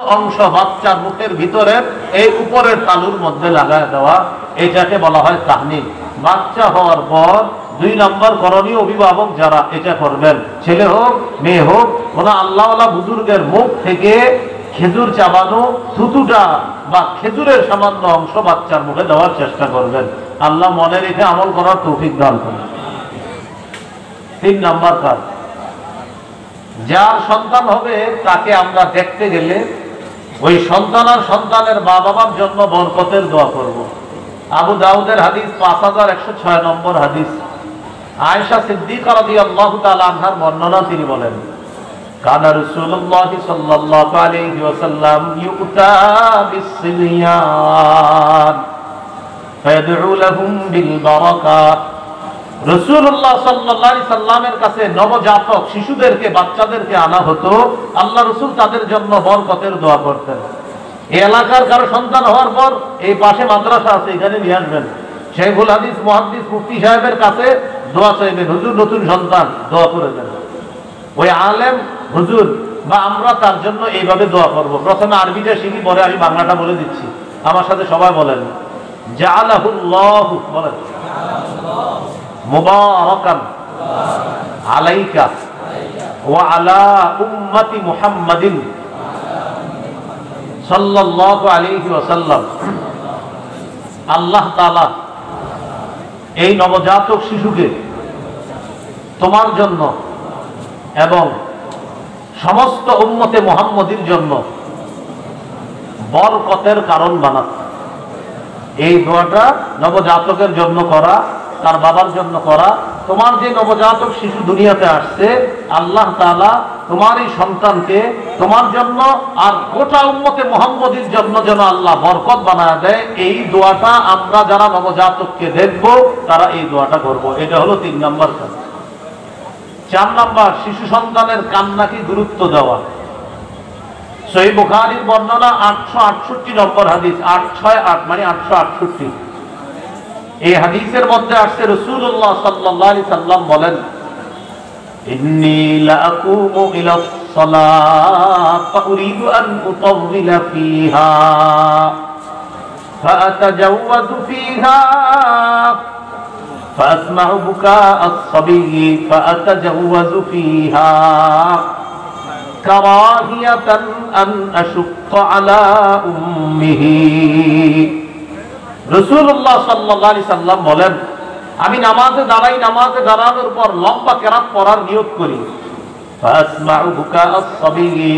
অংশ বাচ্চার মুখের ভিতরে এই উপরের তালুর মধ্যে লাগায় দেওয়া, এটাকে বলা হয় তাহনিক। বাচ্চা হওয়ার পর 2 নম্বর করণীয় অভিভাবক যারা এটা করবেন, ছেলে হোক মেয়ে হোক, কোন আল্লাহওয়ালা বুজুর্গের মুখ থেকে খেজুর চাবানো থুতুটা বা খেজুরের সামান্য অংশ বাচ্চার মুখে দেওয়ার চেষ্টা করবেন। আল্লাহ মনে রেখে আমল করার তৌফিক দান করেন। 3 নম্বর কাজ, যার সন্তান হবে তাকে আমরা দেখতে গেলে ওই সন্তান আর সন্তানের মা বাবার জন্য বরকতের দোয়া করব। আবু দাউদের হাদিস 5106 নম্বর হাদিস, আয়েশা সিদ্দিকা রাদিয়াল্লাহু তাআলা আনহার বর্ণনা, তিনি বলেন, কানা রাসূলুল্লাহ সাল্লাল্লাহু আলাইহি ওয়াসাল্লাম ইউতা বিস-সিবিয়ান ফায়াদউ লাহুম বিল বারাকাত। রাসূলুল্লাহ সাল্লাল্লাহু আলাইহি সাল্লামের কাছে নবজাতক শিশুদেরকে, বাচ্চাদেরকে আনা হতো, আল্লাহ রাসূল তাদের জন্য বরকতের দোয়া করতেন। এই এলাকার কারো সন্তান হওয়ার পর এই পাশে মাদ্রাসা আছে, এখানে নিয়ে আসবেন, শেখুল হাদিস মুহাদ্দিস মুফতি সাহেবের কাছে দোয়া চাইবেন, হুজুর নতুন সন্তান, দোয়া করে দেন। ওই আলেম হুজুর বা আমরা তার জন্য এইভাবে দোয়া করব। প্রথমে আরবিটা শিখি, পরে আমি বাংলাটা বলে দিচ্ছি, আমার সাথে সবাই বলেন, জাআলাহুল্লাহু, বলেন, মুবারাকান আলাইকা ওয়া আলা উম্মতি মুহাম্মাদিন সাল্লাল্লাহু আলাইহি ওয়াসাল্লাম। আল্লাহ তাআলা এই নবজাতক শিশুকে তোমার জন্য এবং সমস্ত উম্মতে মুহাম্মদীর জন্য বরকতের কারণ বানান। এই দোয়াটা নবজাতকের জন্য করা, তার বাবার জন্য করা। তোমার যে নবজাতক শিশু দুনিয়াতে আসছে, আল্লাহ তাআলা তোমার এই সন্তানকে তোমার জন্য আর গোটা উম্মতে মুহাম্মদীর জন্য যেন আল্লাহ বরকত বানায় দেয়, এই দোয়াটা আমরা যারা নবজাতককে দেখব তারা এই দোয়াটা করব। এটা হলো 3 নম্বর কাজ। 4 নম্বর, শিশু সন্তানের কান্নাকে গুরুত্ব দেওয়া। সহিহ বুখারীর বর্ণনা 868 নম্বর হাদিস, 868 মানে 868। এই হাদিসের মধ্যে আসছে রাসূলুল্লাহ সাল্লাল্লাহু আলাইহি সাল্লাম বলেন, ইন্নী লাআকুমু ইলাস সালাত ফাউরিদু আন উতাওবিলা ফিহা ফাআতাজাওয়াযু ফিহা ফাসমাউ বুকা আস-সাবিয়্যি ফাআতাজাওয়াযু ফিহা কারাহিয়াতান আন আশুক্কা আলা উম্মিহি। রাসূলুল্লাহ সাল্লাল্লাহু আলাইহি সাল্লাম বলেন, আমি নামাজে দাঁড়াই, নামাজে দাঁড়ানোর পর লম্বা কেরাত পড়ার নিয়ত করি। ফাসমাউ বুকা আস-সাবিয়্যি,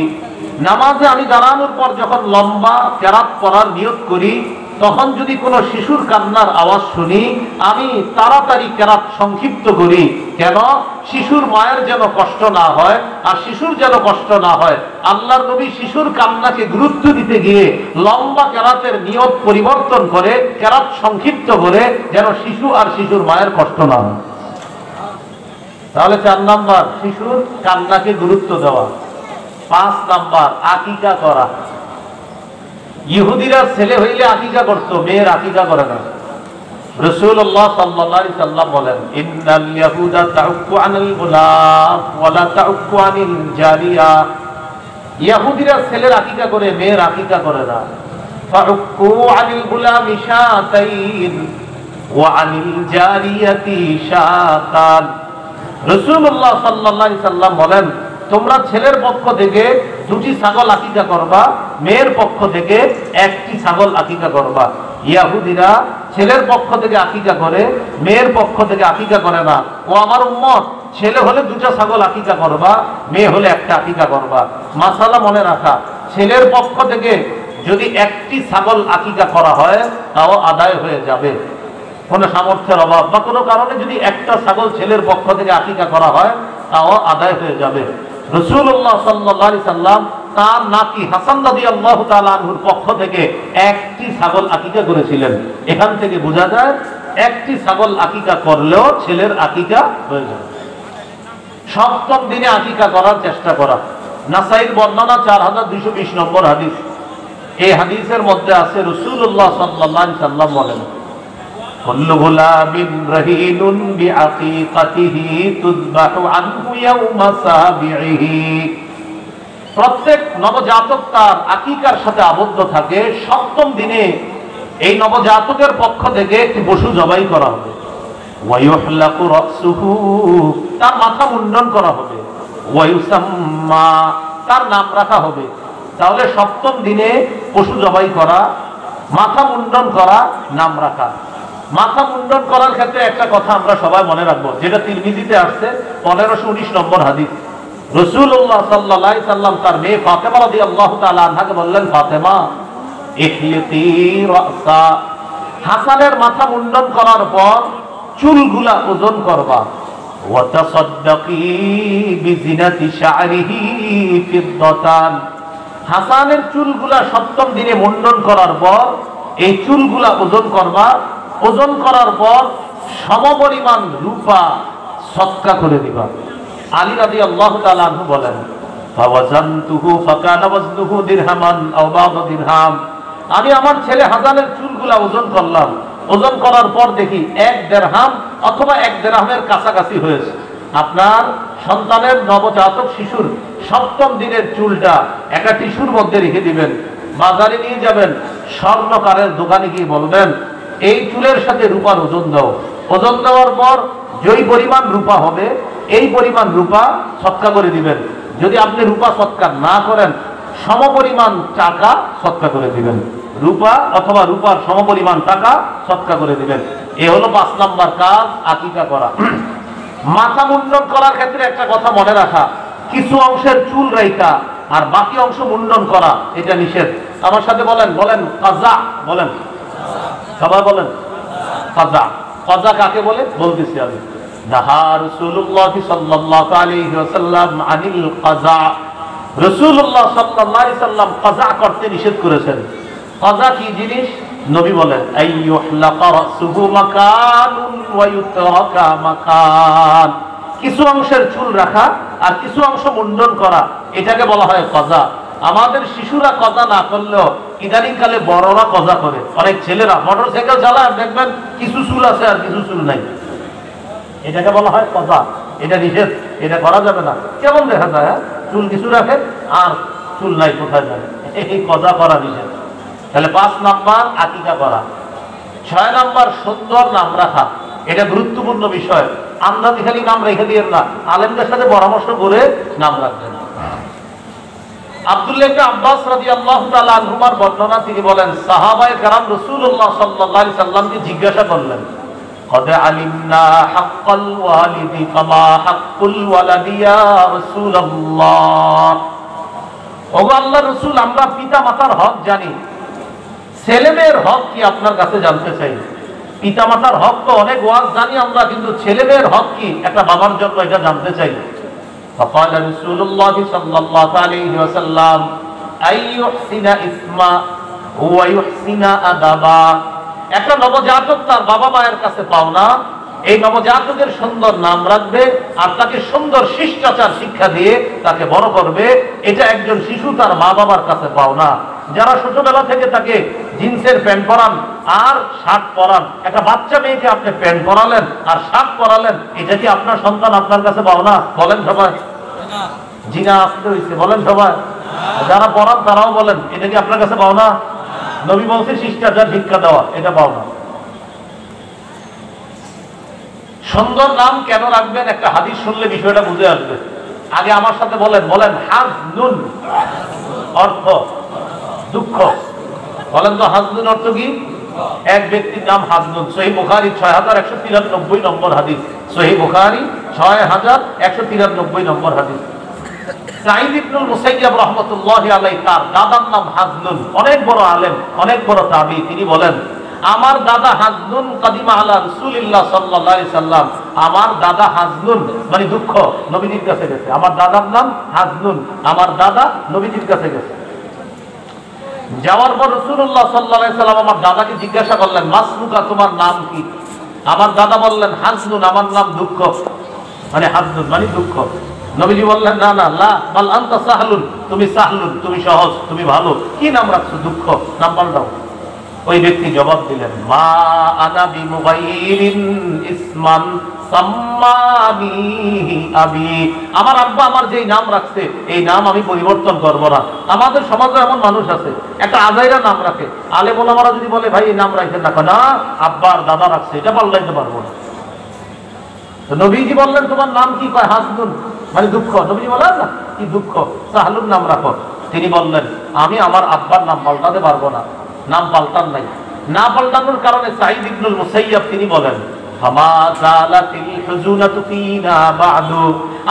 নামাজে আমি দাঁড়ানোর পর যখন লম্বা কেরাত পড়ার নিয়ত করি, তখন যদি কোনো শিশুর কান্নার আওয়াজ শুনি, আমি তাড়াতাড়ি কেরাত সংক্ষিপ্ত করি। কেন? শিশুর মায়ের যেন কষ্ট না হয়, আর শিশুর যেন কষ্ট না হয়। আল্লাহর নবী শিশুর কান্নাকে গুরুত্ব দিতে গিয়ে লম্বা কেরাতের নিয়ত পরিবর্তন করে কেরাত সংক্ষিপ্ত করে, যেন শিশু আর শিশুর মায়ের কষ্ট না হয়। তাহলে 4 নাম্বার, শিশুর কান্নাকে গুরুত্ব দেওয়া। 5 নাম্বার, আকিকা করা। ইহুদিরা ছেলে হইলে আকিকা করতো, মেয়ের আকিকা করে না। রাসূলুল্লাহ সাল্লাল্লাহু আলাইহি সাল্লাম বলেন, ইন্নাল ইয়াহুদা তাউক্কু আনিল গুলাম ওয়া লা তাউক্কু আনিল জারিয়া। ইহুদিরা ছেলের আকিকা করে, মেয়ের আকিকা করে না। ফাউক্কু আনিল গুলামি শাতাইন ওয়া আনিল জারিয়াতি শাতান। রাসূলুল্লাহ সাল্লাল্লাহু আলাইহি সাল্লাম বলেন, তোমরা ছেলের পক্ষ থেকে 2টি ছাগল আকিকা করবা, মেয়ের পক্ষ থেকে 1টি ছাগল আকিকা করবা। ইহুদিরা ছেলের পক্ষ থেকে আকিকা করে, মেয়ের পক্ষ থেকে আকিকা করে না। ও আমার উম্মত, ছেলে হলে 2টা ছাগল আকিকা করবা, মেয়ে হলে 1টা আকিকা করবা। মাসালা মনে রাখা, ছেলের পক্ষ থেকে যদি 1টি ছাগল আকিকা করা হয় তাও আদায় হয়ে যাবে। কোনো সামর্থ্যের অভাব বা কোনো কারণে যদি 1টা ছাগল ছেলের পক্ষ থেকে আকিকা করা হয় তাও আদায় হয়ে যাবে। রাসূলুল্লাহ সাল্লাল্লাহু আলাইহি সাল্লাম তার নাতি হাসান রাদিয়াল্লাহু তাআলা আনহুর পক্ষ থেকে 1টি ছাগল আকিকা করেছিলেন। এখান থেকে বোঝা যায় 1টি ছাগল আকিকা করলেও ছেলের আকিকা হয়ে যায়। 7ম দিনে আকিকা করার চেষ্টা করা। নাসাইর বর্ণনা 4220 নম্বর হাদিস। এই হাদিসের মধ্যে আছে রাসূলুল্লাহ সাল্লাল্লাহু আলাইহি সাল্লাম বলেন, কুল্লু গুলামিন রাহিনুন বিআকিকাতিহি তুযবাহু আনহু ইয়াওমা সাবিহি প্রত্যেক নবজাতক তার আকিকার সাথে আবদ্ধ থাকে। সপ্তম দিনে এই নবজাতকের পক্ষ থেকে একটি পশু জবাই করা হবে। ওয়ায়ুহলাকু রাসুহু, তার মাথা মুন্ডন করা হবে। ওয়ায়ুসাম্মা, তার নাম রাখা হবে। তাহলে সপ্তম দিনে পশু জবাই করা, মাথা মুন্ডন করা, নাম রাখা। মাথা মুন্ডন করার ক্ষেত্রে একটা কথা আমরা সবাই মনে রাখবো, যেটা তিরমিজিতে আসছে 1519 নম্বর হাদিস। রাসূলুল্লাহ সাল্লাল্লাহু আলাইহি সাল্লাম তার মেয়ে ফাতেমা রাদিয়াল্লাহু তাআলা আনহাকে বললেন, ফাতেমা ইহলিতি রাসা, হাসানের মাথা মুন্ডন করার পর চুলগুলা ওজন করবা। ওয়া তাসাদ্দাকি বিজিনাতি শা'রিহি ফিদ্দাতান, হাসানের চুলগুলা সপ্তম দিনে মুন্ডন করার পর এই চুলগুলা ওজন করবা। ওজন করার পর সমপরিমাণ রূপা সদকা করে দিবা। আলী রাদিয়াল্লাহু তাআলা আনহু বলেন, ফাওয়াজানতুহু ফাকানা ওয়াজনুহু দিরহামান আও বা'দা দিরহাম, আমি আমার ছেলে হাসানের চুলগুলা ওজন করলাম। ওজন করার পর দেখি 1 দিরহাম অথবা 1 দিরহামের কাছাকাছি হয়েছে। আপনার সন্তানের নবজাতক শিশুর সপ্তম দিনের চুলটা একটা টিস্যুর মধ্যে রেখে দিবেন, বাজারে নিয়ে যাবেন, স্বর্ণকারের দোকানে গিয়ে বলবেন, এই চুলের সাথে রূপার ওজন দাও। ওজন দেওয়ার পর যেই পরিমাণ রূপা হবে এই পরিমাণ রূপা সৎকা করে দিবেন। যদি আপনি রূপা সৎকা না করেন, সমপরিমাণ টাকা সৎকা করে দিবেন। রূপা অথবা রূপার সমপরিমাণ টাকা সৎকা করে দিবেন। এ হলো 5 নাম্বার কাজ, আকিকা করা। মাথা মুন্ডন করার ক্ষেত্রে একটা কথা মনে রাখা, কিছু অংশের চুল রাইখা আর বাকি অংশ মুন্ডন করা এটা নিষেধ। আমার সাথে বলেন, বলেন কাজা, বলেন সবাই বলেন কাজা। কাজা কাকে বলে বলতেছি আমি। নাহা রাসূলুল্লাহ সাল্লাল্লাহু আলাইহি ওয়াসাল্লাম আনিল কাজা, রাসূলুল্লাহ সাল্লাল্লাহু আলাইহি সাল্লাম কাজা করতে নিষেধ করেছেন। কাজা কি জিনিস? নবী বলেন, আইয়ুহলাকা রাসুহু মাকানুন ওয়া ইউতরাকা মাকান, কিছু অংশের চুল রাখা আর কিছু অংশ মুন্ডন করা, এটাকে বলা হয় কাজা। আমাদের শিশুরা কাজা না করলেও ইদানিং কালে বড়রা কাজা করে। অনেক ছেলেরা মোটরসাইকেল চালায়, দেখবেন কিছু চুল আছে আর কিছু চুল নাই, এটাকে বলা হয় কাজা। এটা নিষেধ, এটা করা যাবে না। কেমন দেখা যায়, চুল কিছু রাখে আর চুল নাই, কোথায় যায়, এই কাজা করা নিষেধ। তাহলে 5 নাম্বার আকিকা করা। 6 নাম্বার সুন্দর নাম রাখা, এটা গুরুত্বপূর্ণ বিষয়। আন্দাজি খালি নাম রেখে দিয়েন না, আলেমদের সাথে পরামর্শ করে নাম রাখবেন। আব্দুল্লাহ ইবনে আব্বাস রাদিয়াল্লাহু তাআলা আনহুমার বর্ণনা, তিনি বলেন, সাহাবায়ে কেরাম রাসূলুল্লাহ সাল্লাল্লাহু আলাইহি সাল্লামকে জিজ্ঞাসা করলেন, কদ আলিমনা হাক্কাল ওয়ালিদি কামা হাক্কুল ওয়ালাদি ইয়া রাসূলুল্লাহ, ওগো আল্লাহর রাসূল, আমরা পিতা মাতার হক জানি, ছেলেমেয়ের হক কি আপনার কাছে জানতে চাই। পিতা মাতার হক তো অনেক ওয়াজ জানি আমরা, কিন্তু ছেলেমেয়ের হক কি একটা বাবার জন্য এটা জানতে চাই। فقال رسول الله صلى الله عليه وسلم أن يحسن اسما ويحسن أدبا, একটা নবজাতক তার বাবা মায়ের কাছে পাওনা, এই নবজাতকের সুন্দর নাম রাখবে আর তাকে সুন্দর শিষ্টাচার শিক্ষা দিয়ে তাকে বড় করবে। এটা একজন শিশু তার মা বাবার কাছে পাওনা। যারা ছোটবেলা থেকে তাকে জিন্সের প্যান্ট পরান আর শার্ট পরান, একটা বাচ্চা মেয়েকে আপনি প্যান্ট পরালেন আর শার্ট পরালেন, এটা কি আপনার সন্তান আপনার কাছে পাওনা? বলেন সবাই। জিনা আসতে হয়েছে, বলেন সবাই। যারা পড়ান তারাও বলেন, এটা কি আপনার কাছে পাওনা? নবী বলছে শিষ্টাচার শিক্ষা দেওয়া, এটা পাওনা। সুন্দর নাম কেন রাখবেন, একটা হাদিস শুনলে বিষয়টা বুঝে আসবে। আগে আমার সাথে বলেন, বলেন হাজনুন, অর্থ দুঃখ। বলেন তো হাজনুন অর্থ কি? এক ব্যক্তির নাম হাজনুন। সহিহ বুখারী 6193 নম্বর হাদিস। সহিহ বুখারী 6193 নম্বর হাদিস। সাঈদ ইবনুল মুসাইয়্যিব রাহমাতুল্লাহি আলাইহি, তার দাদার নাম হাজনুন, অনেক বড় আলেম, অনেক বড় তাবী। তিনি বলেন, আমার দাদা হাজনুন কাদিমা আলা রাসূলিল্লাহ সাল্লাল্লাহু আলাইহি সাল্লাম, আমার দাদা হাজনুন মানে দুঃখ, নবীজির কাছে গেছে। আমার দাদার নাম হাজনুন, আমার দাদা নবীজির কাছে গেছে। যাওয়ার পর রাসূলুল্লাহ সাল্লাল্লাহু আলাইহি সাল্লাম আমার দাদাকে জিজ্ঞাসা করলেন, মাসলুকা, তোমার নাম কি? আমার দাদা বললেন, হাজনুন, আমার নাম দুঃখ, মানে হাজনুন মানে দুঃখ। নবীজি বললেন, না না, লা বাল আনতা সাহলুন, তুমি সাহলুন, তুমি সহজ, তুমি ভালো। কি নাম রাখছো? দুঃখ। নাম পাল্টাও। ওই ব্যক্তি জবাব দিলেন, মা আনা বিমুগাইরিন ইসমান সাম্মানিহি আবি, আমার আব্বা আমার যেই নাম রাখছে এই নাম আমি পরিবর্তন করব না। আমাদের সমাজে এমন মানুষ আছে একটা আজাইরা নাম রাখে, আলেম ওলামারা যদি বলে ভাই এই নাম রাখেন না, না আব্বার দাদা রাখছে, এটা পাল্টাইতে পারবো না। তো নবীজি বললেন তোমার নাম কি? কয় হাসনুন, মানে দুঃখ। নবীজি বললেন না কি দুঃখ, সাহলুন নাম রাখো। তিনি বললেন আমি আমার আব্বার নাম পাল্টাতে পারবো না, নাম পাল্টান নাই। না পাল্টানোর কারণে সাঈদ ইবনুল মুসাইয়্যিব তিনি বলেন,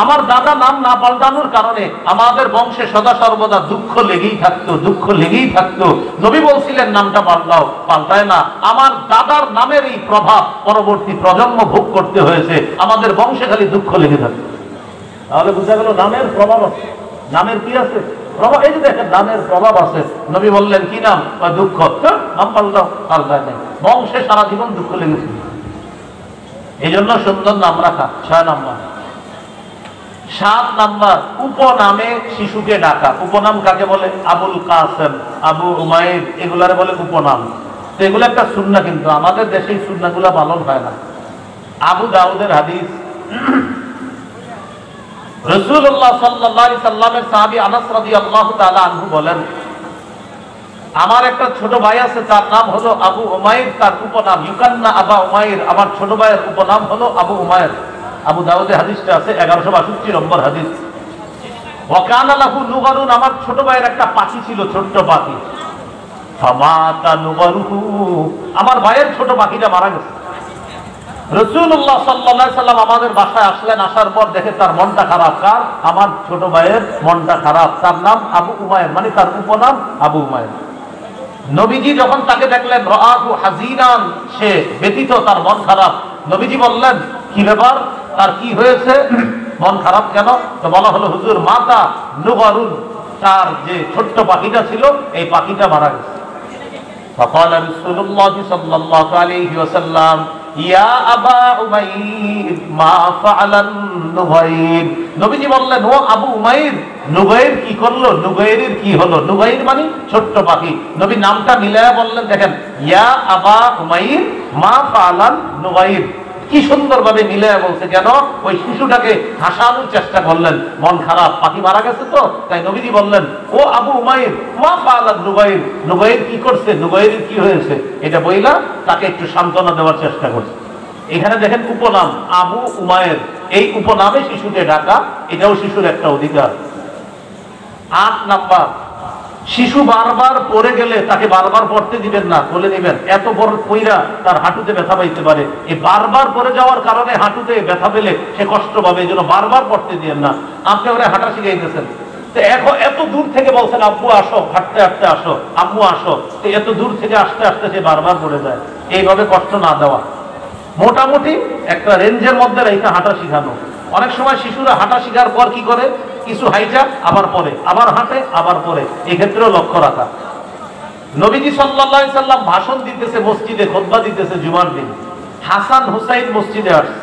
আমার দাদা নাম না পাল্টানোর কারণে আমাদের বংশে সদা সর্বদা দুঃখ লেগেই থাকতো, দুঃখ লেগেই থাকতো। নবী বলছিলেন নামটা পাল্টাও, পাল্টায় না। আমার দাদার নামের এই প্রভাব পরবর্তী প্রজন্ম ভোগ করতে হয়েছে, আমাদের বংশে খালি দুঃখ লেগে থাকে। তাহলে বোঝা গেল নামের প্রভাব আছে। নামের কি আছে? প্রভাব। এই যে দেখেন নামের প্রভাব আছে। নবী বললেন কি নাম? দুঃখ। নাম পাল্টাও, পাল্টায় নাই। বংশে সারা জীবন দুঃখ লেগেছিল। এই জন্য সুন্দর নাম রাখা। 6 নাম্বার। 7 নাম্বার, উপনামে শিশুকে ডাকা। উপনাম কাকে বলে? আবুল কাসেম, আবু উমাইর, এগুলারে বলে উপনাম। তো এগুলো একটা সুন্নাহ, কিন্তু আমাদের দেশে এই সুন্নাহগুলো পালন হয় না। আবু দাউদের হাদিস, রাসূলুল্লাহ সাল্লাল্লাহু আলাইহি সাল্লামের সাহাবী আনাস রাদিয়াল্লাহু তাআলা আনহু বলেন, আমার একটা ছোট ভাই আছে, তার নাম হলো আবু উমাইর, তার উপনাম ইউকান্না আবা উমাইর, আমার ছোট ভাইয়ের উপনাম হলো আবু উমাইর। আবু দাউদে হাদিসটা আছে, 1162 নম্বর হাদিস। ওয়া কানা লাহু নুগারুন, আমার ছোট ভাইয়ের একটা পাখি ছিল, ছোট্ট পাখি। ফামাতা নুগারুহু, আমার ভাইয়ের ছোট পাখিটা মারা গেছে। রাসূলুল্লাহ সাল্লাল্লাহু আলাইহি সাল্লাম আমাদের বাসায় আসলেন, আসার পর দেখে তার মনটা খারাপ। কার? আমার ছোট ভাইয়ের মনটা খারাপ। তার নাম আবু উমাইর, মানে তার উপনাম আবু উমাইর। নবীজি যখন তাকে দেখলেন, রাআহু হাজিনান, সে ব্যথিত, তার মন খারাপ। নবীজি বললেন কি ব্যাপার, তার কি হয়েছে, মন খারাপ কেন? তো বলা হলো হুজুর মাতা নুগারুন, তার যে ছোট্ট পাখিটা ছিল এই পাখিটা মারা গেছে। ফাকালা রাসূলুল্লাহ সাল্লাল্লাহু আলাইহি ওয়াসাল্লাম, ইয়া আবা উমাইর মা ফাআলান নুগাইর। নবীজি বললেন, ও আবু উমাইর, নুগাইর কি করলো? নুগাইরের কি হলো? নুগাইর মানে ছোট্ট পাখি। নবী নামটা মিলায়া বললেন, দেখেন, ইয়া আবা উমাইর মা ফাআলান নুগাইর। কি সুন্দরভাবে মিলায়া বলছে। কেন? ওই শিশুটাকে হাসানোর চেষ্টা করলেন, মন খারাপ, পাখি মারা গেছে তো, তাই নবীজি বললেন, ও আবু উমাইর মা ফাআলান নুগাইর, নুগাইর কি করছে, নুগাইর কি হয়েছে, এটা বইলা তাকে একটু সান্ত্বনা দেওয়ার চেষ্টা করছে। এখানে দেখেন উপনাম আবু উমাইর, এই উপনামে শিশুকে ডাকা, এটাও শিশুর একটা অধিকার। 8 নাম্বার, শিশু বারবার পড়ে গেলে তাকে বারবার পড়তে দিবেন না, বলে দিবেন। এত বড় পইরা তার হাঁটুতে ব্যথা পাইতে পারে, এই বারবার পড়ে যাওয়ার কারণে হাঁটুতে ব্যথা পেলে সে কষ্ট পাবে, এই জন্য বারবার পড়তে দিবেন না। আপনি ওরা হাঁটা শিখাইতেছেন, তো এখন এত দূর থেকে বলছেন আব্বু আসো, হাঁটতে হাঁটতে আসো, আম্মু আসো, তো এত দূর থেকে আসতে আসতে সে বারবার পড়ে যায়। এইভাবে কষ্ট না দেওয়া, মোটামুটি একটা রেঞ্জের মধ্যে রেখে হাঁটা শিখানো। অনেক সময় শিশুরা হাঁটা শিখার পর কি করে, কিছু হাইটা আবার পরে, আবার হাঁটে আবার পরে, এই ক্ষেত্রেও লক্ষ্য রাখা। নবীজি সাল্লাল্লাহু আলাইহি সাল্লাম ভাষণ দিতেছে মসজিদে, খুতবা দিতেছে জুমার দিন। হাসান হুসাইন মসজিদে আসছে,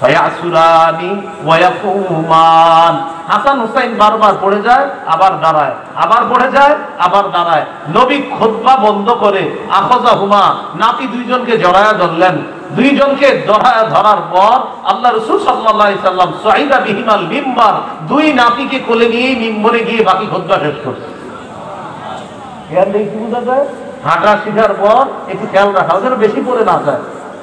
ফায়াসুরানি ওয়া ইয়াকুমান। হাসান হুসাইন বারবার পড়ে যায়, আবার দাঁড়ায়, আবার পড়ে যায়, আবার দাঁড়ায়। নবী খুতবা বন্ধ করে আখাযাহুমা, নাতি দুইজনকে জড়ায়া ধরলেন। দুইজনকে জড়ায়া ধরার পর আল্লাহ রাসূল সাল্লাল্লাহু আলাইহি সাল্লাম সাইদা বিহিমাল মিম্বার, দুই নাতিকে কোলে নিয়ে মিম্বরে গিয়ে বাকি খুতবা শেষ করছে। এর দেখি বুঝা যায় হাঁটা শিখার পর একটু খেয়াল রাখা, যেন বেশি পড়ে না যায়।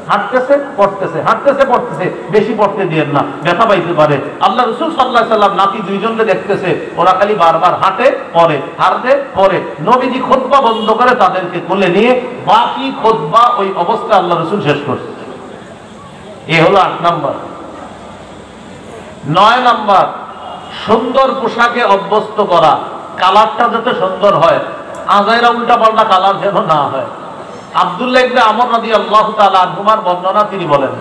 হাঁটতেছে পড়তেছে, হাঁটতেছে পড়তেছে, বেশি পড়তে দিয়েন না, ব্যথা পাইতে পারে। আল্লাহ রাসূল সাল্লাল্লাহু আলাইহি সাল্লাম নাতি দুইজনকে দেখতেছে, ওরা খালি বারবার হাঁটে পড়ে, হাঁটে পড়ে। নবীজি খুতবা বন্ধ করে তাদেরকে কোলে নিয়ে বাকি খুতবা ওই অবস্থা আল্লাহ রাসূল শেষ করছে। এ হলো 8 নাম্বার। 9 নাম্বার, সুন্দর পোশাকে অভ্যস্ত করা, কালারটা যাতে সুন্দর হয়, আজাইরা উল্টা পাল্টা কালার যেন না হয়। আব্দুল্লাহ ইবনে আমর রাদিয়াল্লাহু তাআলা আনহুমার বর্ণনা, তিনি বলেন,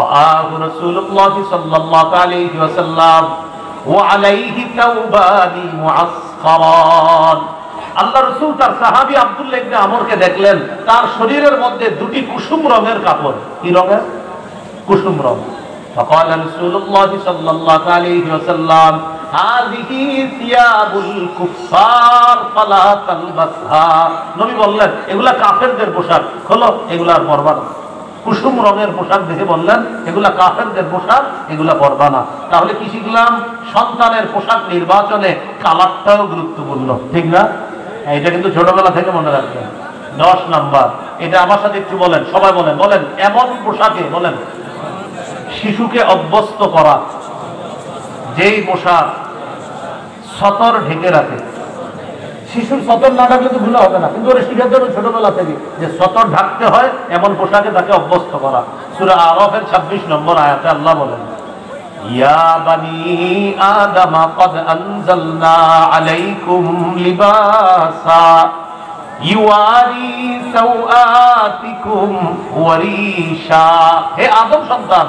রাআহু রাসূলুল্লাহ সাল্লাল্লাহু আলাইহি ওয়াসাল্লাম ওয়া আলাইহি তাওবানি মুআসকারান। আল্লাহ রাসূল তার সাহাবী আব্দুল্লাহ ইবনে আমরকে দেখলেন, তার শরীরের মধ্যে দুটি কুসুম রঙের কাপড়। কি রঙের? কুসুম রং। ফাকালা রাসূলুল্লাহ সাল্লাল্লাহু আলাইহি ওয়াসাল্লাম হাযিহি সিয়াবুল কুফার ফালা তালবাসহা। নবী বললেন এগুলা কাফেরদের পোশাক, খোলো, এগুলা আর পরবা না। কুসুম রঙের পোশাক দেখে বললেন এগুলা কাফেরদের পোশাক, এগুলা পরবা না। তাহলে কি শিখলাম? সন্তানের পোশাক নির্বাচনে কালারটাও গুরুত্বপূর্ণ, ঠিক না? এটা কিন্তু ছোটবেলা থেকে মনে রাখবেন। 10 নাম্বার, এটা আমার সাথে একটু বলেন, সবাই বলেন, বলেন এমন পোশাকে, বলেন শিশুকে অভ্যস্ত করা যেই পোশাক সতর ঢেকে রাখে। শিশুর সতর না ঢাকলে তো ভুলে হবে না, কিন্তু ওরা শিখাতে হবে ছোটবেলা থেকে যে সতর ঢাকতে হয়, এমন পোশাকে তাকে অভ্যস্ত করা। সূরা আরাফের 26 নম্বর আয়াতে আল্লাহ বলেন, ইয়া বানি আদম ক্বাদ আনজালনা আলাইকুম লিবাসা ইউয়ারি সাওআতিকুম ওয়া রিশা। হে আদম সন্তান,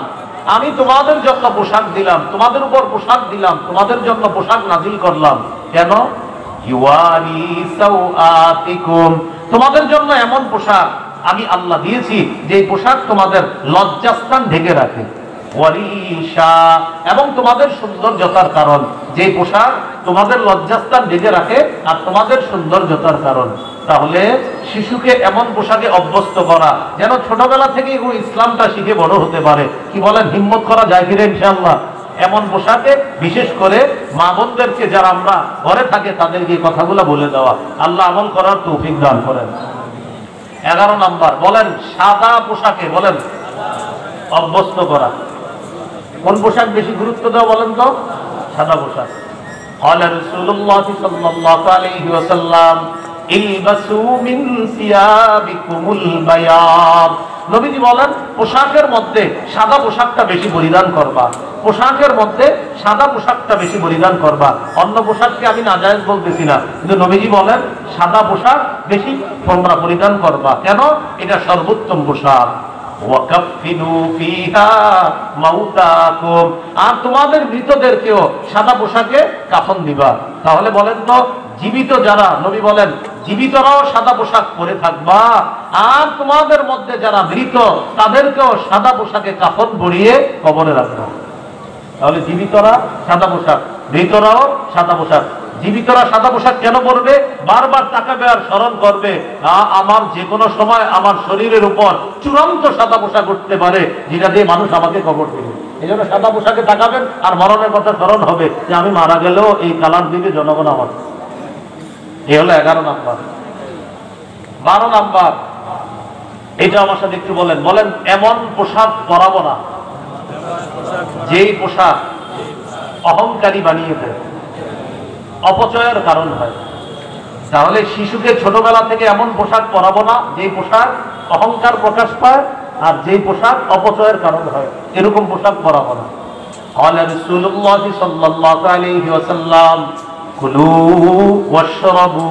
আমি তোমাদের জন্য পোশাক দিলাম, তোমাদের উপর পোশাক দিলাম, তোমাদের জন্য পোশাক নাজিল করলাম। কেন? ইউয়ারি সাওআতিকুম, তোমাদের জন্য এমন পোশাক আমি আল্লাহ দিয়েছি যে পোশাক তোমাদের লজ্জাস্থান ঢেকে রাখে। ওয়ারিশা, এবং তোমাদের সৌন্দর্যতার কারণ, যে পোশাক তোমাদের লজ্জাস্থান ঢেকে রাখে আর তোমাদের সৌন্দর্যতার কারণ। তাহলে শিশুকে এমন পোশাকে অভ্যস্ত করা যেন ছোটবেলা থেকে ও ইসলামটা শিখে বড় হতে পারে। কি বলেন, হিম্মত করা যায় কিনা ইনশাআল্লাহ? এমন পোশাকে বিশেষ করে মা বোনদেরকে যারা আমরা ঘরে থাকে তাদেরকে কথাগুলো বলে দেওয়া। আল্লাহ আমল করার তৌফিক দান করেন। 11 নাম্বার, বলেন সাদা পোশাকে, বলেন অভ্যস্ত করা। কোন পোশাক বেশি গুরুত্ব দেওয়া বলেন তো? সাদা পোশাক। قال رسول الله صلى الله عليه وسلم ইলবাসু মিন সিয়াবিকুমুল বায়াদ। নবীজি বলেন পোশাকের মধ্যে সাদা পোশাকটা বেশি পরিধান করবা, পোশাকের মধ্যে সাদা পোশাকটা বেশি পরিধান করবা। অন্য পোশাককে আমি নাজায়েজ বলতেছি না, কিন্তু নবীজি বলেন সাদা পোশাক বেশি তোমরা পরিধান করবা। কেন? এটা সর্বোত্তম পোশাক। ওয়াকাফিনু ফিহা মাউতাকুম, আর তোমাদের মৃতদেরকেও সাদা পোশাকে কাফন দিবা। তাহলে বলেন তো, জীবিত যারা, নবী বলেন জীবিতরাও সাদা পোশাক পরে থাকবা, আর তোমাদের মধ্যে যারা মৃত তাদেরকেও সাদা পোশাকে কাফন পরিয়ে কবরে রাখবা। তাহলে জীবিতরা সাদা পোশাক, মৃতরাও সাদা পোশাক। জীবিতরা সাদা পোশাক কেন পরবে? বারবার তাকাবে আর স্মরণ করবে আমার যে কোনো সময় আমার শরীরের উপর চূড়ান্ত সাদা পোশাক উঠতে পারে, যেটা দিয়ে মানুষ আমাকে কবর দেবে। এই জন্য সাদা পোশাকে তাকাবেন আর মরণের কথা স্মরণ হবে যে আমি মারা গেলেও এই কালার দিবে জনগণ আমার। এই হলো 11 নাম্বার। 12 নাম্বার, এটা আমার সাথে একটু বলেন, বলেন এমন পোশাক পরাবো না যেই পোশাক অহংকারী বানিয়ে দেয়, অপচয়ের কারণ হয়। তাহলে শিশুকে ছোটবেলা থেকে এমন পোশাক পরাবো না যেই পোশাক অহংকার প্রকাশ পায় আর যেই পোশাক অপচয়ের কারণ হয়, এরকম পোশাক পরাবো না। ক্বালা রাসূলুল্লাহ সাল্লাল্লাহু আলাইহি ওয়াসাল্লাম কুলু ওয়াশরাবু।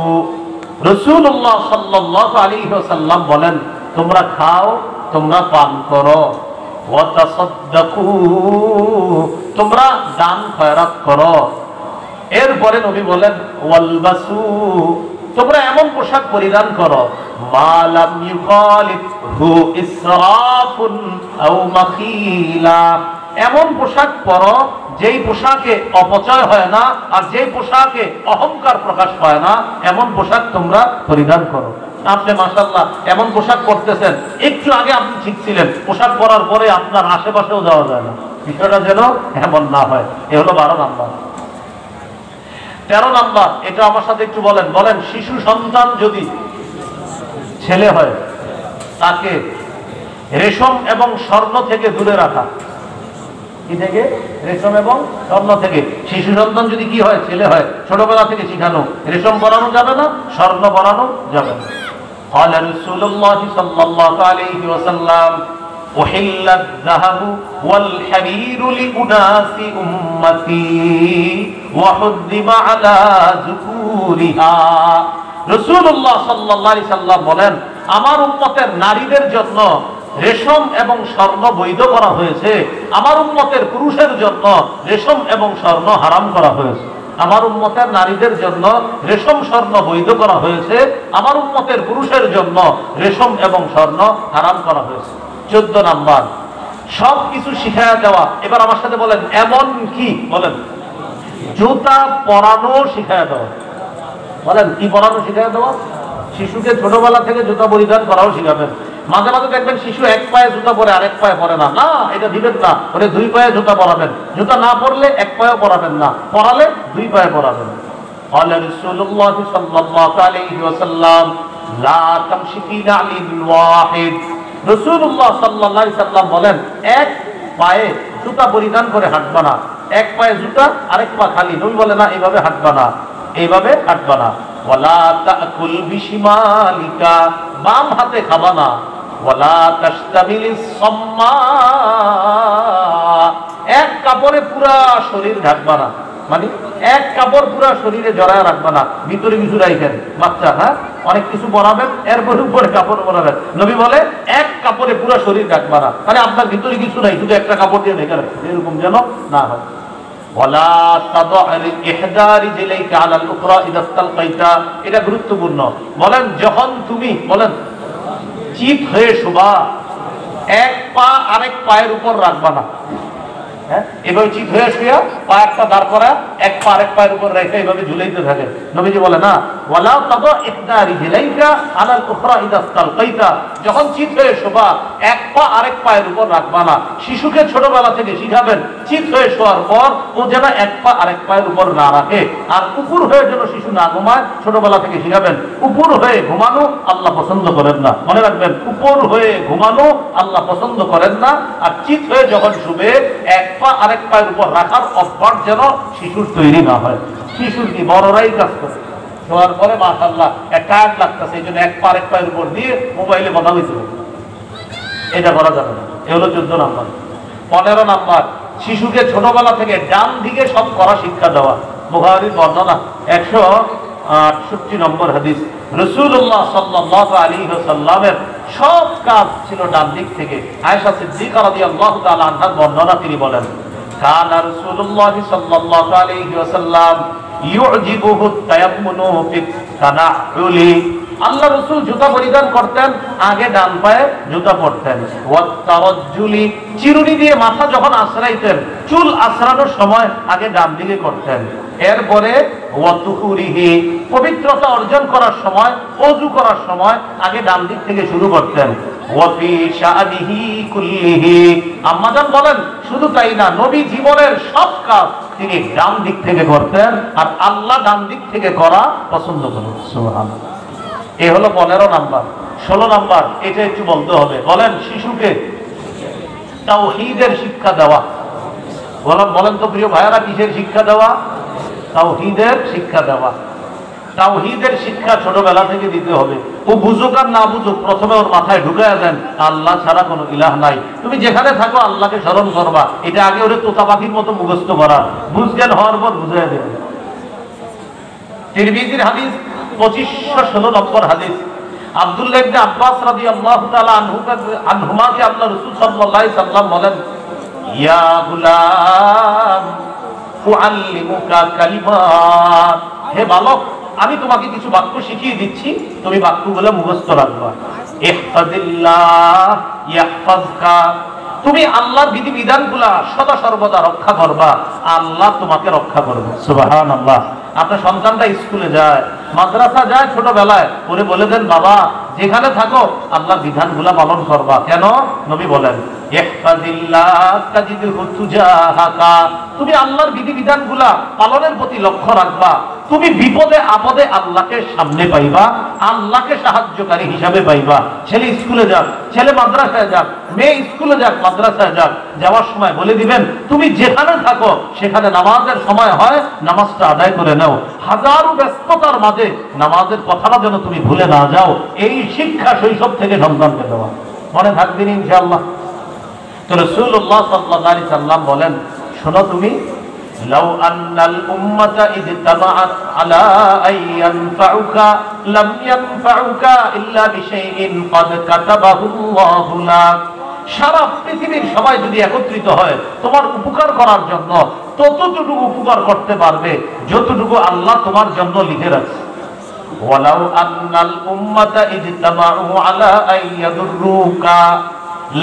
রাসূলুল্লাহ সাল্লাল্লাহু আলাইহি ওয়াসাল্লাম বলেন তোমরা খাও, তোমরা পান করো, ওয়া তাসাদদাকু, তোমরা দান খয়রাত করো। এরপরে নবী বলেন ওয়ালবাসু, তোমরা এমন পোশাক পরিধান করো মা লাম ইউখালিফহু ইসরাফুন আও মাখিলা, এমন পোশাক পরো যেই পোশাকে অপচয় হয় না আর যেই পোশাকে অহংকার প্রকাশ পায় না, এমন পোশাক তোমরা পরিধান করো। আপনি মাশাআল্লাহ এমন পোশাক পরতেছেন, একটু আগে আপনি ঠিক ছিলেন, পোশাক পরার পরে আপনার আশেপাশেও যাওয়া যায় না, বিষয়টা যেন এমন না হয়। এ হলো 12 নাম্বার। 13 নাম্বার, এটা আমার সাথে একটু বলেন, বলেন শিশু সন্তান যদি ছেলে হয় তাকে রেশম এবং স্বর্ণ থেকে দূরে রাখা। কি থেকে? রেশম এবং স্বর্ণ থেকে। শিশু সন্তান যদি কি হয়, ছেলে হয়, ছোটবেলা থেকে শিখানো রেশম পরানো যাবে না, স্বর্ণ পরানো যাবে না। قال رسول الله صلى الله عليه وسلم أحل الذهب والحرير لأناس أمتي وحرم على ذكورها। রাসূলুল্লাহ সাল্লাল্লাহু আলাইহি সাল্লাম বলেন আমার উম্মতের নারীদের জন্য রেশম এবং স্বর্ণ বৈধ করা হয়েছে, আমার উম্মতের পুরুষের জন্য রেশম এবং স্বর্ণ হারাম করা হয়েছে। আমার উম্মতের নারীদের জন্য রেশম স্বর্ণ বৈধ করা হয়েছে, আমার উম্মতের পুরুষের জন্য রেশম এবং স্বর্ণ হারাম করা হয়েছে। 14 নাম্বার, সব কিছু শিখায়া দেওয়া। এবার আমার সাথে বলেন এমন কি, বলেন জুতা পরানো শিখায় দেওয়া। বলেন কি পরানো শিখায় দেওয়া? শিশুকে ছোটবেলা থেকে জুতা পরিধান করাও শিখাবেন। মাঝে মাঝে দেখবেন শিশু এক পায়ে জুতা পরে আরেক পায়ে পরে না, না এটা দিবেন না, ওরে দুই পায়ে জুতা পরাবেন। জুতা না পরলে এক পায়েও পরাবেন না, পরালে দুই পায়ে পরাবেন। قال رسول الله صلى الله عليه وسلم لا تمشي في نعل واحد। রাসূলুল্লাহ সাল্লাল্লাহু আলাইহি সাল্লাম বলেন, এক পায়ে জুতা পরিধান করে হাঁটবা না, এক পায়ে জুতা আরেক পা খালি। নবী বলে না এইভাবে হাঁটবা না, এইভাবে হাঁটবা না। ওয়ালা তাকুল বিশিমালিকা, বাম হাতে খাবা না। ওয়ালা তাশতামিলিস সাম্মা, এক কাপড়ে পুরা শরীর ঢাকবা না, মানে এক কাপড় পুরা শরীরে জড়ায় রাখবা না, ভিতরে কিছু রাখেন বাচ্চা, হ্যাঁ অনেক কিছু পরাবেন এরপর উপরে কাপড় পরাবেন। নবী বলে এক কাপড়ে পুরা শরীর ঢাকবা না, মানে আপনার ভিতরে কিছু নাই, শুধু একটা কাপড় দিয়ে ঢেকে রাখবেন, এরকম যেন না হয়। ওয়ালা তাদআল ইহদা রিজলাইকা আলাল উখরা ইদা ইসতালকাইতা, এটা গুরুত্বপূর্ণ। বলেন যখন তুমি বলেন চিত হয়ে শোবা, এক পা আরেক পায়ের উপর রাখবা না, হ্যাঁ এভাবে চিত হয়ে শুয়া পা একটা দাঁড় করা, এক পা আরেক পায়ের উপর রেখে এইভাবে ঝুলাইতে থাকে। নবীজি বলে না, ওয়ালা তাদা ইহদা রিজলাইকা আলাল উখরা ইদা ইসতালকাইতা, যখন চিত হয়ে শোবা এক পা আরেক পায়ের উপর রাখবা না। শিশুকে ছোটবেলা থেকে শিখাবেন চিত হয়ে শোয়ার পর ও যেন এক পা আরেক পায়ের উপর না রাখে। আর উপর হয়ে যেন শিশু না ঘুমায়, ছোটবেলা থেকে শিখাবেন উপর হয়ে ঘুমানো আল্লাহ পছন্দ করেন না। মনে রাখবেন উপর হয়ে ঘুমানো আল্লাহ পছন্দ করেন না। আর চিত হয়ে যখন শুবে এক পা আরেক পায়ের উপর রাখার অভ্যাস যেন শিশুর তৈরি না হয়। শিশুর কি বড়রাই কাজ করে, শোয়ার পরে মাশাআল্লাহ টায়ার্ড লাগতেছে, এই জন্য এক পা আরেক পায়ের উপর দিয়ে মোবাইলে কথা হয়েছে, এটা করা যাবে না। এ হলো 14 নাম্বার। 15 নাম্বার, শিশুকে ছোটবেলা থেকে ডান দিকে সব করা শিক্ষা দেওয়া। বুখারীর বর্ণনা 168 নম্বর হাদিস, রাসূলুল্লাহ সাল্লাল্লাহু আলাইহি ওয়াসাল্লামের সব কাজ ছিল ডান দিক থেকে। আয়েশা সিদ্দিকা রাদিয়াল্লাহু তাআলা আনহার বর্ণনা, তিনি বলেন কানা রাসূলুল্লাহ সাল্লাল্লাহু আলাইহি ওয়াসাল্লাম ইউজিবুহু তায়াম্মুনু ফিত তানাউলি, আল্লাহ রাসূল জুতা পরিধান করতেন আগে ডান পায়ে জুতা পরতেন। ওয়াত তারাজ্জুলি, চিরুনি দিয়ে মাথা যখন আশ্রাইতেন চুল আশ্রানোর সময় আগে ডান দিকে করতেন। এরপরে ওয়াতুহুরিহি, পবিত্রতা অর্জন করার সময় ওযু করার সময় আগে ডান দিক থেকে শুরু করতেন। ওয়াফি শাআনিহি কুল্লিহি, আম্মা জান বলেন শুধু তাই না, নবী জীবনের সব কাজ তিনি ডান দিক থেকে করতেন, আর আল্লাহ ডান দিক থেকে করা পছন্দ করেন। সুবহানাল্লাহ। এ হলো 15 নাম্বার। 16 নাম্বার, এটা একটু বলতে হবে। বলেন শিশুকে তাওহীদের শিক্ষা দেওয়া। বলেন তো প্রিয় ভাইয়ারা, কিসের শিক্ষা দেওয়া? তাওহীদের শিক্ষা দেওয়া। তাওহীদের শিক্ষা ছোটবেলা থেকে দিতে হবে। ও বুঝুক আর না বুঝুক, প্রথমে ওর মাথায় ঢুকায়া দেন আল্লাহ ছাড়া কোনো ইলাহ নাই, তুমি যেখানে থাকো আল্লাহকে স্মরণ করবা। এটা আগে ওরে তোতা পাখির মতো মুখস্থ করা, বুঝজ্ঞান হওয়ার পর বুঝাইয়া দেবেন। তিরমিজির হাদিস 2516 নম্বর হাদিস, আব্দুল্লাহ ইবনে আব্বাস রাদিয়াল্লাহু তাআলা আনহুমাকে আল্লাহ রাসূল সাল্লাল্লাহু আলাইহি সাল্লাম বলেন, ইয়া গুলাম উআল্লিমুকা কালিমাত, হে বালক আমি তোমাকে কিছু বাক্য শিখিয়ে দিচ্ছি, তুমি বাক্যগুলো মুখস্থ রাখবা। ইহফাজিল্লাহ ইয়াহফাজকা, তুমি আল্লাহর বিধিবিধানগুলা সদা সর্বদা রক্ষা করবা, আল্লাহ তোমাকে রক্ষা করবে। সুবহানাল্লাহ। আপনার সন্তানটা স্কুলে যায়, মাদ্রাসা যায়, ছোটবেলায় ওরে বলে দেন বাবা যেখানে থাকো আল্লাহর বিধানগুলা পালন করবা। কেন? নবী বলেন ইহফাজিল্লাহ তাজিদহু তুজাহাকা, তুমি আল্লাহর বিধিবিধানগুলা পালনের প্রতি লক্ষ্য রাখবা, তুমি বিপদে আপদে আল্লাহকে সামনে পাইবা, আল্লাহকে সাহায্যকারী হিসাবে পাইবা। ছেলে স্কুলে যাক, ছেলে মাদ্রাসায় যাক, মেয়ে স্কুলে যাক, মাদ্রাসায় যাক, যাওয়ার সময় বলে দিবেন তুমি যেখানে থাকো সেখানে নামাজের সময় হয় নামাজটা আদায় করে নাও, হাজারো ব্যস্ততার মাঝে নামাজের কথাটা যেন তুমি ভুলে না যাও। এই শিক্ষা শৈশব থেকে সন্তানকে দেওয়া। মনে থাকবেন ইনশাআল্লাহ। তো রাসূলুল্লাহ সাল্লাল্লাহু আলাইহি সাল্লাম বলেন, শোনো তুমি, লাউ আন্নাল উম্মাতা ইজতামাআত আলা আইয়ানফাউকা লাম ইয়ানফাউকা ইল্লা বিশাইইন ক্বাদ কাতাবাহু আল্লাহু লাক, সারা পৃথিবীর সবাই যদি একত্রিত হয় তোমার উপকার করার জন্য ততটুকু উপকার করতে পারবে যতটুকু আল্লাহ তোমার জন্য লিখে রাখছে। ওয়ালাউ আন্নাল উম্মাতা ইজতামাউ আলা আইয়াদুররুকা,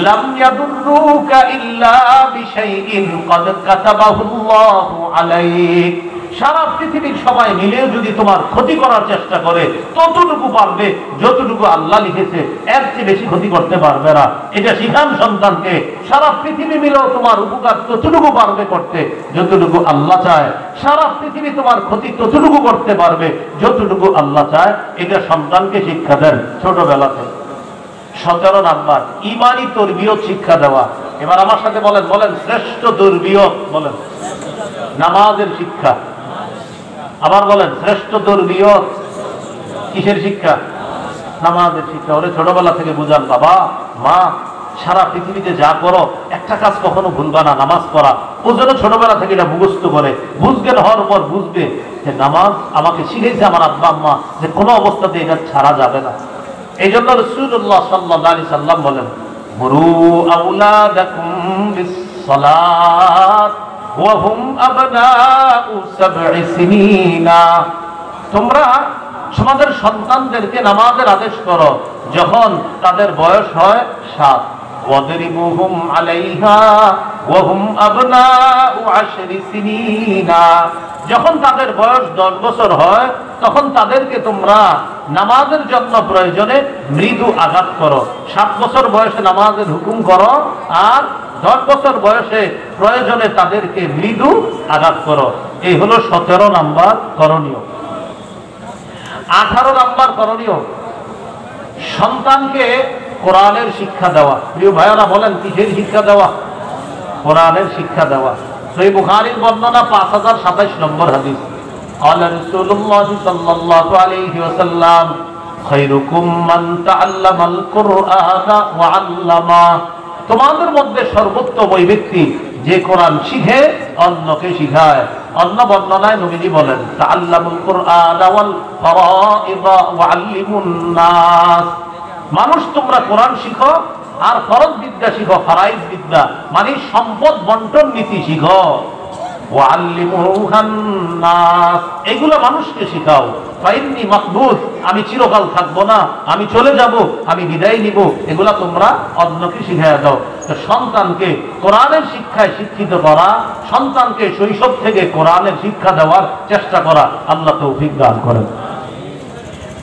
লাম ইয়াদুররুকা ইল্লা বিশাইইন ক্বাদ কাতাবাহু আল্লাহু আলাইক। সারা পৃথিবীর সবাই মিলে যদি তোমার ক্ষতি করার চেষ্টা করে ততটুকু পারবে যতটুকু আল্লাহ লিখেছে, এর চেয়ে বেশি ক্ষতি করতে পারবে না। এটা শিখান সন্তানকে। সারা পৃথিবী মিলেও তোমার উপকার ততটুকু পারবে করতে যতটুকু আল্লাহ চায়। সারা পৃথিবী তোমার ক্ষতি ততটুকু করতে পারবে যতটুকু আল্লাহ চায়। এটা সন্তানকে শিক্ষা দেন ছোটবেলাতে। 17 নাম্বার, ইমানি তরবিয়ত শিক্ষা দেওয়া। এবার আমার সাথে বলেন বলেন শ্রেষ্ঠ তরবিয়ত বলেন নামাজের শিক্ষা। আবার বলেন শ্রেষ্ঠ তরবিয়ত কিসের শিক্ষা? নামাজের শিক্ষা। ওরে ছোটবেলা থেকে বুঝান, বাবা মা সারা পৃথিবীতে যা করো একটা কাজ কখনো ভুলবা না, নামাজ পড়া। ও যেন ছোটবেলা থেকে এটা মুখস্থ করে, বুঝজ্ঞান হওয়ার পর বুঝবে যে নামাজ আমাকে শিখেছে আমার আব্বা আম্মা, যে কোনো অবস্থাতে এটা ছাড়া যাবে না। এই জন্য রাসূলুল্লাহ সাল্লাল্লাহু আলাইহি সাল্লাম বলেন, মুরু আওলাদাকুম বিস-সালাত ওয়া হুম আবনাউ 7 সিনিনা। তোমরা তোমাদের সন্তানদেরকে নামাজের আদেশ করো যখন তাদের বয়স হয় 7। ওয়াদরিবুহুম আলাইহা ওয়া হুম আবনাউ 10 সিনিনা। যখন তাদের বয়স 10 বছর হয় তখন তাদেরকে তোমরা নামাজের জন্য প্রয়োজনে মৃদু আঘাত করো। 7 বছর বয়সে নামাজের হুকুম করো আর 10 বছর বয়সে প্রয়োজনে তাদেরকে মৃদু আঘাত করো। এই হলো 17 নাম্বার করণীয়। 18 নাম্বার করণীয়, সন্তানকে কোরআনের শিক্ষা দেওয়া। প্রিয় ভাইয়েরা বলেন কিসের শিক্ষা দেওয়া? কোরআনের শিক্ষা দেওয়া। সহিহ বুখারীর বর্ণনা 5027 নম্বর হাদিস। قال رسول الله صلى الله عليه وسلم خيركم من تعلم القرآن وعلمه। তোমাদের মধ্যে সর্বোত্তম ওই ব্যক্তি যে কোরআন শিখে অন্যকে শিখায়। অন্য বর্ণনায় নবীজি বলেন তাআল্লামুল কুরআন ওয়াল ফারাইদ ওয়া আল্লিমুন নাস। মানুষ তোমরা কোরআন শিখো আর ফরজ বিদ্যা শিখো, ফারাইজ বিদ্যা মানে সম্পদ বন্টন নীতি শিখো। ওয়া আল্লিমুহান নাস, এগুলো মানুষকে শিখাও। ফাইন্নী মাকবুদ, আমি চিরকাল থাকবো না, আমি চলে যাব, আমি বিদায় নিব, এগুলা তোমরা অন্যকে শিখাইয়া দাও। তো সন্তানকে কোরআনের শিক্ষায় শিক্ষিত করা, সন্তানকে শৈশব থেকে কোরআনের শিক্ষা দেওয়ার চেষ্টা করা, আল্লাহ তৌফিক দান করেন।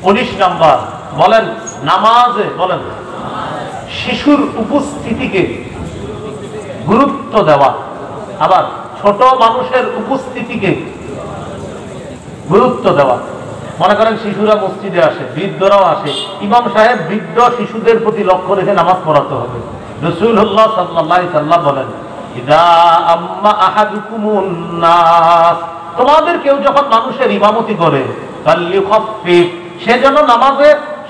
19 নাম্বার বলেন নামাজে বলেন শিশুর উপস্থিতিকে গুরুত্ব দেওয়া। আবার ছোট মানুষের উপস্থিতিকে গুরুত্ব দেওয়া। মনে করেন শিশুরা মসজিদে আসে, বৃদ্ধরাও আসে, ইমাম সাহেব বৃদ্ধ শিশুদের প্রতি লক্ষ্য রেখে নামাজ পড়াতে হবে। রাসূলুল্লাহ সাল্লাল্লাহু আলাইহি সাল্লাম বলেন ইদা আম্মা আহাদুকুমুন নাস, তোমাদের কেউ যখন মানুষের ইমামতি করে ফালইউখাফফিফ, সে যেন নামাজে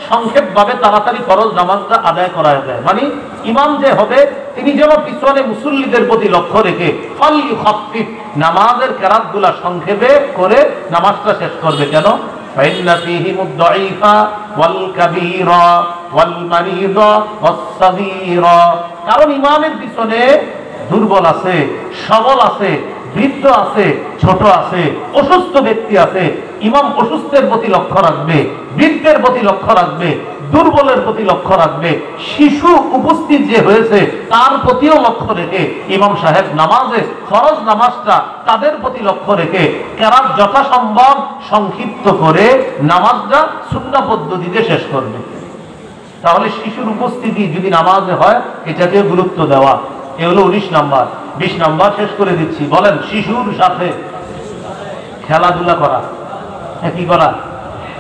সংক্ষেপ ভাবে তাড়াতাড়ি ফরজ নামাজটা আদায় করা যায়। মানে ইমাম যে হবে তিনি যেন পিছনে মুসল্লিদের প্রতি লক্ষ্য রেখে ফালইউখাফফিফ, নামাজের কেরাতগুলা সংক্ষেপে করে নামাজটা শেষ করবে। কেন? ফাইন্না ফীহিমুদ দাঈফা ওয়াল কাবীরা ওয়াল মারিদা ওয়াস সাগীরা, কারণ ইমামের পিছনে দুর্বল আছে, সবল আছে, বৃদ্ধ আছে, ছোট আছে, অসুস্থ ব্যক্তি আছে। ইমাম অসুস্থের প্রতি লক্ষ্য রাখবে, বৃদ্ধের প্রতি লক্ষ্য রাখবে, দুর্বলের প্রতি লক্ষ্য রাখবে। শিশু উপস্থিত যে হয়েছে তার প্রতিও লক্ষ্য রেখে ইমাম সাহেব নামাজে ফরজ নামাজটা তাদের প্রতি লক্ষ্য রেখে কেরাত যথাসম্ভব সংক্ষিপ্ত করে নামাজটা সুন্নাহ পদ্ধতিতে শেষ করবে। তাহলে শিশুর উপস্থিতি যদি নামাজে হয় এটাকে গুরুত্ব দেওয়া। এ হলো 19 নাম্বার। 20 নাম্বার শেষ করে দিচ্ছি। বলেন শিশুর সাথে খেলাধুলা করা। কি করা?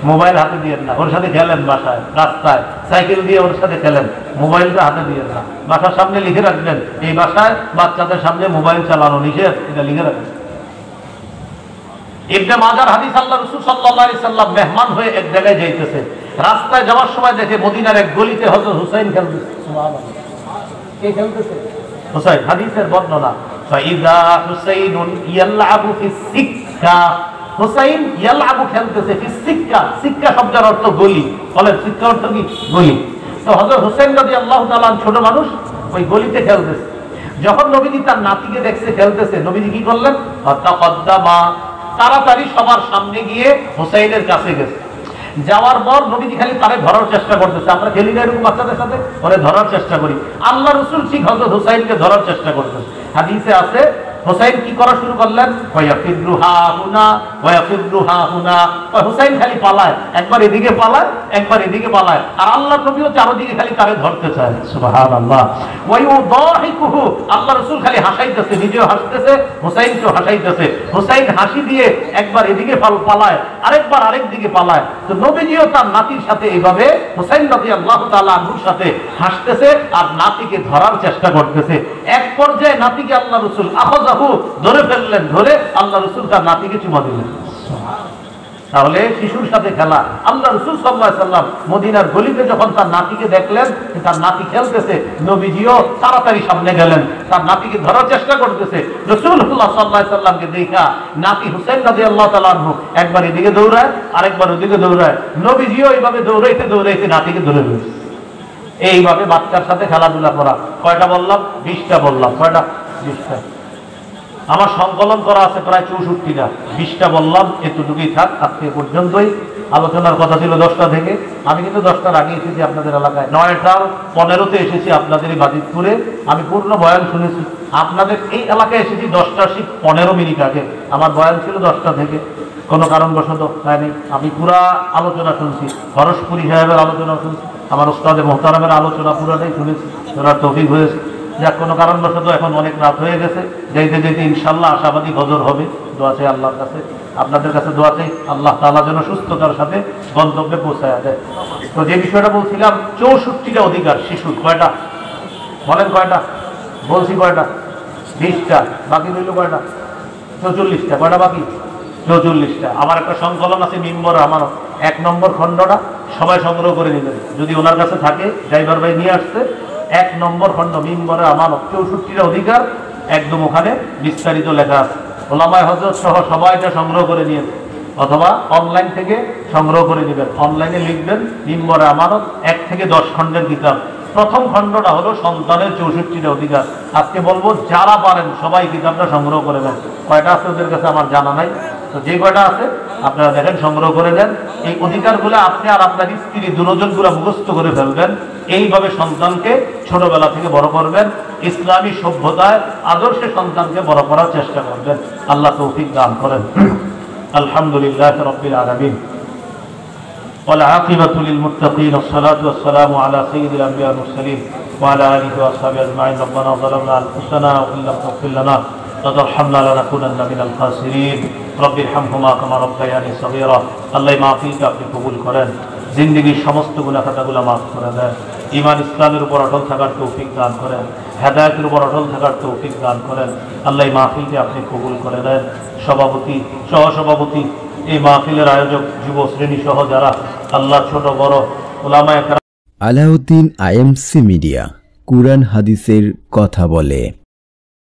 মোবাইল হাতে দিয়েন না, ওর সাথে খেলেন, বাসায় রাস্তায় সাইকেল দিয়ে ওর সাথে খেলেন, মোবাইলটা হাতে দিয়েন না। বাসার সামনে লিখে রাখবেন এই বাসায় বাচ্চাদের সামনে মোবাইল চালানো নিষেধ, এটা লিখে রাখবেন। ইবনে মাজার হাদিস, আল্লাহ রাসূল সাল্লাল্লাহু আলাইহি সাল্লাম মেহমান হয়ে এক জায়গায় যাইতেছে, রাস্তায় যাওয়ার সময় দেখে মদিনার এক গলিতে হযরত হুসাইন খেলতেছে। সুবহানাল্লাহ, কে খেলতেছে? হুসাইন। হাদিসের বর্ণনা ফাইযা হুসাইনুন ইয়ালআবু ফিস সিক্কা, হুসাইন ইয়ালআবু খেলতেছে ফিস সিক্কা। সিক্কা শব্দের অর্থ গলি। বলেন সিক্কা অর্থ কি? গলি। তো হযরত হুসাইন রাদিয়াল্লাহু তাআলা ছোট মানুষ ওই গলিতে খেলতেছে। যখন নবীজি তার নাতিকে দেখছে খেলতেছে, নবীজি কি করলেন? তাকাদ্দামা, তাড়াতাড়ি সবার সামনে গিয়ে হুসাইনের কাছে গেছে। যাওয়ার পর নবীজি খালি তারে ধরার চেষ্টা করতেছে। আমরা খেলি না এরকম বাচ্চাদের সাথে, ওরে ধরার চেষ্টা করি। আল্লাহ রাসূল ঠিক হযরত হুসাইনকে ধরার চেষ্টা করতেছে। হাদিসে আছে হুসাইন কি করা শুরু করলেন, হুসাইন খালি পালায়, একবার এদিকে পালায় একবার এদিকে পালায়, আর আল্লাহ নবীও চারদিকে খালি তারে ধরতে চায়। সুবহানাল্লাহ। আল্লাহ রাসূল খালি হাসাইতেছে, নিজেও হাসতেছে, হুসাইনকেও হাসাইতেছে। হুসাইন হাসি দিয়ে একবার এদিকে পালায়, আরেকবার আরেক দিকে পালায়। তো নবীজিও তার নাতির সাথে এইভাবে হুসাইন রাদিয়াল্লাহু তাআলা আনহুর সাথে হাসতেছে আর নাতিকে ধরার চেষ্টা করতেছে। এক পর্যায়ে নাতিকে আল্লাহ রাসূল ধরে ফেললেন, ধরে আল্লাহ রাসূল তার নাতিকে চুমা দিলেন। তাহলে শিশুর সাথে খেলা। আল্লাহ রাসূল সাল্লাল্লাহু আলাইহি সাল্লাম মদিনার গলিতে যখন তার নাতিকে দেখলেন তার নাতি খেলতেছে, নবীজিও তাড়াতাড়ি সামনে গেলেন, তার নাতিকে ধরার চেষ্টা করতেছে। রাসূলুল্লাহ সাল্লাল্লাহু আলাইহি সাল্লামকে দেখা নাতি হুসাইন রাদিয়াল্লাহু তাআলা আনহু একবার এদিকে দৌড়ায় আরেকবার ওদিকে দৌড়ায়, নবীজিও এইভাবে দৌড়াইতে দৌড়াইতে নাতিকে ধরে ফেলছে। এইভাবে বাচ্চার সাথে খেলাধুলা করা। কয়টা বললাম? 20টা বললাম। কয়টা? 20টা। আমার সংকলন করা আছে প্রায় 64টা। 20টা বললাম, এতটুকুই থাক। আজকে পর্যন্তই। আলোচনার কথা ছিল 10টা থেকে, আমি কিন্তু 10টার আগে এসেছি আপনাদের এলাকায়। 9:15-তে এসেছি আপনাদের এই বাজিতপুরে। আমি পূর্ণ বয়ান শুনেছি। আপনাদের এই এলাকায় এসেছি 10:15 আগে। আমার বয়ান ছিল 10টা থেকে, কোনো কারণবশত হয়নি। আমি পুরা আলোচনা শুনছি, হরসপুরি সাহেবের আলোচনা শুনছি, আমার ওস্তাদে মোহতারামের আলোচনা পুরাটাই শুনেছি, শোনার তৌফিক হয়েছে। যাক, কোনো কারণবশত এখন অনেক রাত হয়ে গেছে। যেতে যেতে ইনশাল্লাহ আশাবাদী ফজর হবে। দোয়া চাই আল্লাহর কাছে, আপনাদের কাছে দোয়া চাই আল্লাহ তাআলা যেন সুস্থতার সাথে গন্তব্যে পৌঁছায় দেয়। তো যে বিষয়টা বলছিলাম, 64টা অধিকার শিশুর। কয়টা বলেন? কয়টা বলছি? কয়টা? 20টা। বাকি রইল কয়টা? 44টা। কয়টা বাকি? 44টা। আমার একটা সংকলন আছে মিম্বর, আমার 1 নম্বর খণ্ডটা সবাই সংগ্রহ করে নেবেন, যদি ওনার কাছে থাকে। ড্রাইভার ভাই নিয়ে আসছে 1 নম্বর খণ্ড মিম্বরে আমার 64টা অধিকার, একদম ওখানে বিস্তারিত লেখা আছে। ওলামায়ে হযরত সহ সবাই এটা সংগ্রহ করে নিয়েছে, অথবা অনলাইন থেকে সংগ্রহ করে নেবেন। অনলাইনে লিখবেন মিম্বরে আমানত 1 থেকে 10 খণ্ডের কিতাব। প্রথম খণ্ডটা হলো সন্তানের 64টা অধিকার। আজকে বলবো যারা পারেন সবাই কিতাবটা সংগ্রহ করে নেন। কয়টা আছে ওদের কাছে আমার জানা নাই, তো যে কয়টা আছে আপনারা দেখেন, সংগ্রহ করে নেন। এই অধিকারগুলো আপনি আর আপনার স্ত্রী দুজনগুলো মুখস্থ করে ফেলবেন। এইভাবে সন্তানকে ছোটবেলা থেকে বড় করবেন, ইসলামী সভ্যতায় আদর্শে সন্তানকে বড় করার চেষ্টা করবেন। আল্লাহ তৌফিক দান করেন। আলহামদুলিল্লাহ রাব্বিল আলামিন والعاقبة للمتقين والصلاة والسلام على سيد الأنبياء والمرسلين وعلى آله وأصحابه أجمعين. ربنا ظلمنا أنفسنا وإن لم تغفر لنا وترحمنا لنكونن من الخاسرين. رب ارحمهما كما ربياني صغيرا. আল্লাহ মাহফিলকে আপনি কবুল করেন, জিন্দেগীর সমস্ত গুনাহ খাতাগুলো মাফ করে দেন, ঈমান ইসলামের উপর অটল থাকার তৌফিক দান করেন, হেদায়েতের উপর অটল থাকার তৌফিক দান করেন। আল্লাহ মাহফিলকে আপনি কবুল করে দেন। সভাপতি, সহসভাপতি, এই মাহফিলের আয়োজক, যুব শ্রেণী সহ যারা, আল্লাহ ছোট বড় উলামায়ে কেরাম। আলাউদ্দিন আইএমসি মিডিয়া, কুরআন হাদিসের কথা বলে।